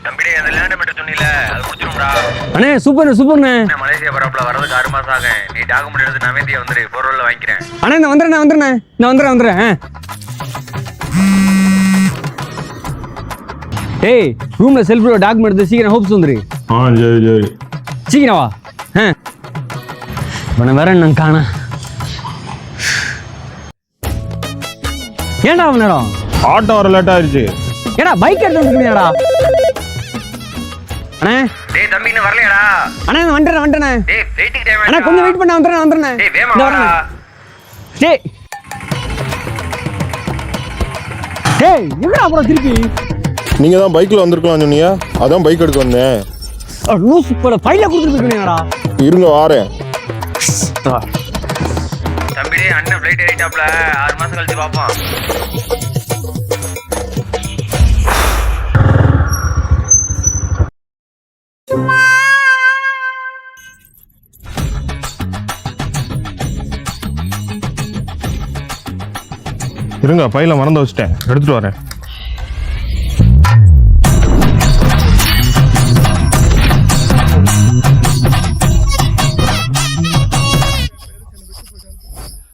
தம்பிடே அந்த லேண்ட் மட்டும் சொன்னீல அது முடிச்சிரும்டா. அண்ணே சூப்பர்ண்ணே. மலேசியா பரப்புல வரதுக்கு 6 மாசம் ஆகும். நீ டாக்குமெண்ட் எடுத்து நவேந்தியா வந்துரு, பொருள்ல வாங்கிக்கிறேன். அண்ணே நான் வந்துடுறேன். ஏய் ரூம்ல செல்ஃப்ல டாக்குமெண்ட் எடுத்து சீக்கிரம் ஹோப்ஸ் வந்துரு. சரி சீக்கிரம் வா. உன வேற நான் காண. ஏன்டா நேரம் ஆட்டோ வர லேட் ஆயிடுச்சு. ஏடா பைக் எடுத்து வந்துருக்கீங்கடா. அண்ணே டேய் தம்பி இன்னும் வரலையாடா? அண்ணே நான் வந்துட்டேனே. டேய் வெயிட்டிங் டைம். அண்ணா கொஞ்சம் வெயிட் பண்ண வந்துடுறேன். டேய் வேமா வாடா. டேய் எங்கடா அப்புறம் திருப்பி? நீங்க தான் பைக்ல வந்திருக்கலாம் சொன்னீங்க, அதான் பைக் எடுக்க வந்தேன். லூஸ் போல ஃபைல கொடுத்துருக்கீங்கடா. இருங்க வாரேன். தம்பிடே அண்ணன் ஃளைட் ஏறிட்டாப்ல, 6 மாசம் கழிச்சு பாப்போம். இருங்க பையில மறந்து வச்சிட்டேன், எடுத்துட்டு வரேன்.